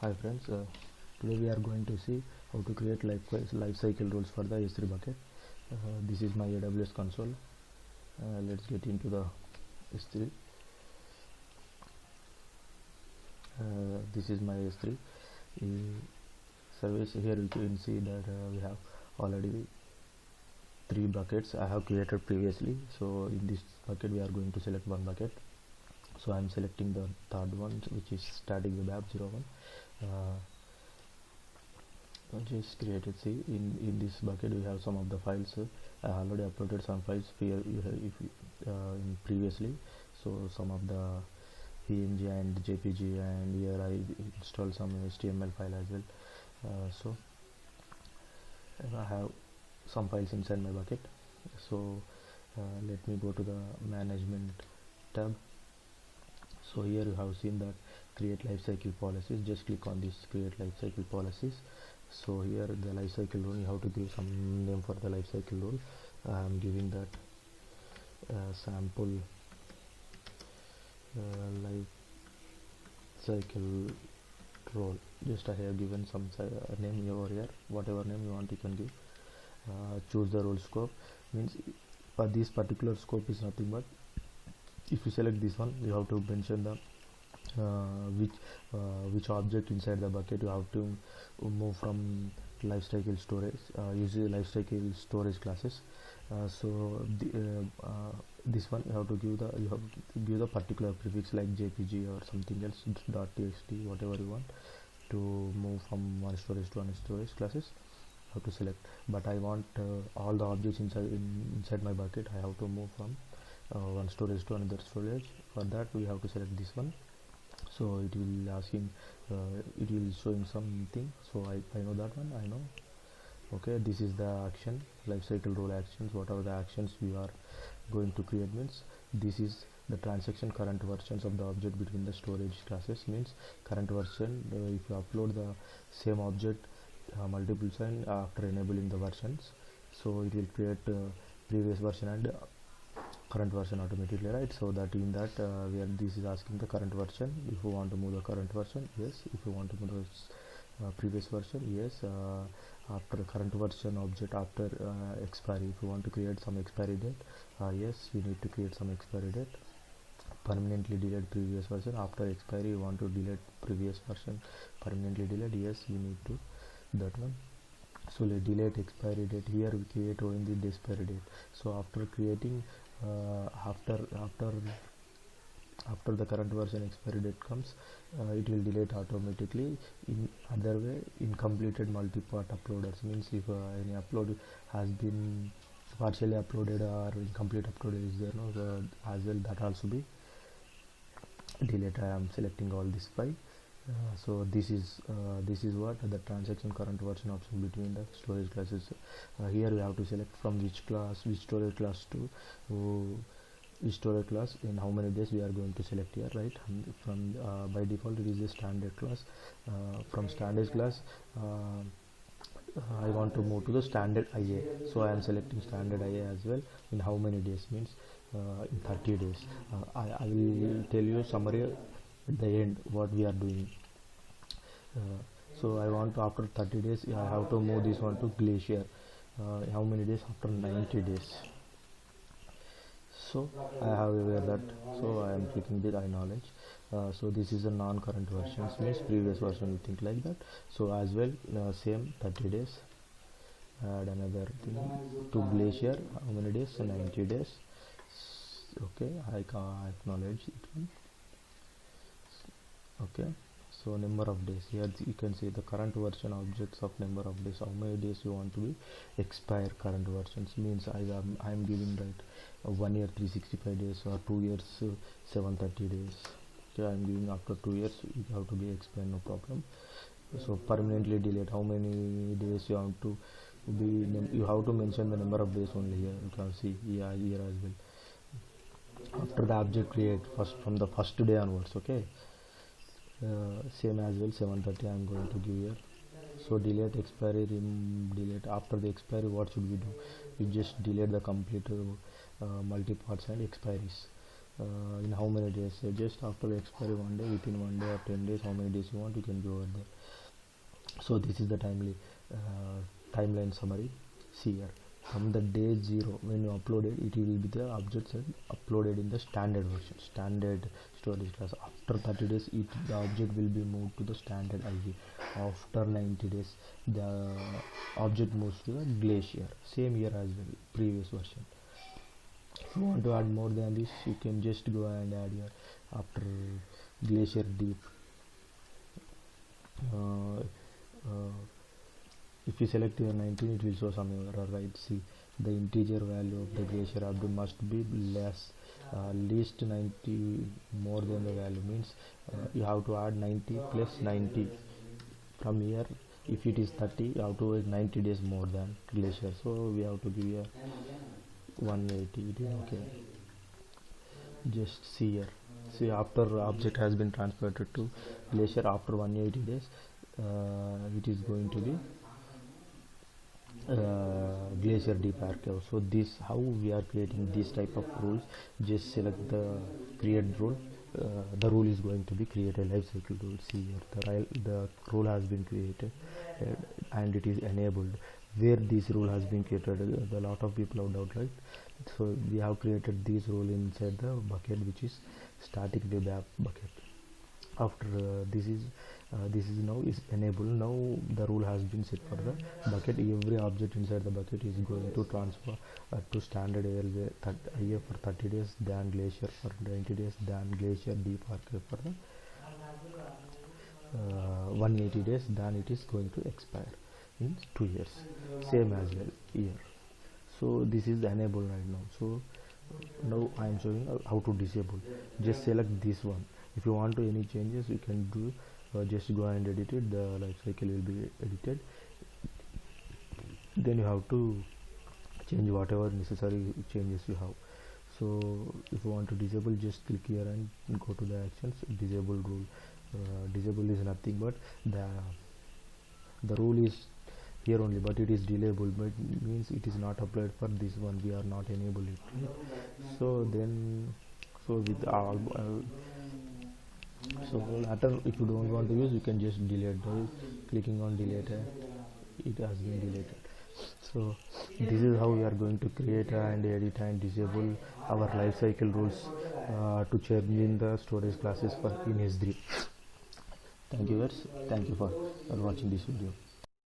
Hi friends, today we are going to see how to create life cycle rules for the S3 bucket. This is my AWS console. Let's get into the S3. This is my S3 service. Here you can see that we have already 3 buckets I have created previously. So in this bucket we are going to select one bucket. So I am selecting the third one, which is static web app 01. Just created. See, in this bucket we have some of the files. I already uploaded some files here in previously, so some of the png and jpg, and here I installed some html file as well. So I have some files inside my bucket. So let me go to the management tab. So here you have seen that create lifecycle policies. Just click on this create lifecycle policies. So here the lifecycle rule, you have to give some name for the lifecycle rule. I am giving that sample lifecycle role. Just I have given some name over here. Whatever name you want you can give. Choose the role scope, means for this particular scope is nothing but if you select this one, you have to mention the which object inside the bucket you have to move from lifecycle storage. Use the lifecycle storage classes. So this one you have to give the particular prefix like jpg or something else, .txt, whatever you want to move from one storage to another storage classes. Have to select, but I want all the objects inside my bucket. I have to move from one storage to another storage. For that we have to select this one. So it will asking, it will showing something. So I know that one. I know. Okay, this is the action lifecycle role actions. What are the actions we are going to create? Means this is the transaction current versions of the object between the storage classes. Means current version, if you upload the same object multiple times after enabling the versions, so it will create previous version and current version automatically, right? So that in that this is asking the current version. If you want to move the current version, yes. If you want to move the previous version, yes. After current version object, after expiry, if you want to create some expiry date, yes, you need to create some expiry date. Permanently delete previous version. After expiry you want to delete previous version, permanently delete, yes, you need to that one. So let delete expiry date. Here we create only the expiry date. So after creating after the current version expiry date comes, it will delete automatically. In other way, incompleted multi-part uploaders, means if any upload has been partially uploaded or incomplete uploaded is there, no, as well, that also be delete. I am selecting all this file. So this is what the transaction current version option between the storage classes. Here we have to select from which storage class to which storage class in how many days we are going to select here, right? From by default it is a standard class. From standard class I want to move to the standard IA, so I am selecting standard IA as well. In how many days? Means in 30 days. I will tell you summary at the end what we are doing. So I want to, after 30 days I have to move this one to Glacier. How many days? After 90 days. So I have aware that, so I am clicking the acknowledge. So this is a non-current versions, means previous version, you think like that. So as well same 30 days. Add another thing to Glacier. How many days? 90 days. Okay, I can acknowledge it one. Okay, so number of days. Here you can see the current version objects of number of days. How many days you want to be expire current versions, means I am giving that 1 year 365 days or 2 years 730 days. Okay, I am giving after 2 years you have to be expired, no problem. So permanently delete, how many days you have to be, you have to mention the number of days only. Here you can see, yeah, here as well. After the object create, first from the first day onwards. Okay, same as well 730 I am going to give here. So delete expiry, delete. After the expiry what should we do? We just delete the complete multi-parts and expiries. in how many days. Just after expiry 1 day, within 1 day or 10 days, how many days you want, you can go over there. So this is the timeline summary. See here, from the day 0 when you upload it, it will be the object set uploaded in the standard version, standard storage class. After 30 days, the object will be moved to the standard IV. After 90 days, the object moves to the glacier. Same here as well, previous version. If you want to add more than this, you can just go and add here after glacier deep. If you select your 19, it will show some error, right? See, the integer value of the glacier object must be less, least 90 more than the value, means you have to add 90 plus 90 from here. If it is 30, you have to wait 90 days more than glacier, so we have to give here 180. Okay, just see here. See, after object has been transferred to glacier, after 180 days, it is going to be glacier deep archive. So this how we are creating this type of rules. Just select the create rule. The rule is going to be create a life cycle rule. See here, the rule has been created and it is enabled. Where this rule has been created, a lot of people have doubt, right? So we have created this rule inside the bucket, which is static web app bucket. After this is now is enabled. Now the rule has been set for the bucket. Every object inside the bucket is going to transfer to standard IF for 30 days, then glacier for 90 days, then glacier deep archive for the 180 days, then it is going to expire in 2 years. Same as well here. So this is enabled right now. So now I am showing how to disable. Just select this one. If you want to any changes, you can do. Just go and edit it. The life cycle will be edited. Then you have to change whatever necessary changes you have. So if you want to disable, just click here and go to the actions. Disable rule. Disable is nothing but the rule is here only, but it is delayable, but means it is not applied for this one. We are not enable it, right? So then, so with all so later, if you don't want to use, you can just delete. By clicking on delete, it has been deleted. So this is how we are going to create and edit and disable our lifecycle rules to change in the storage classes for in S3. Thank you guys. Thank you for watching this video.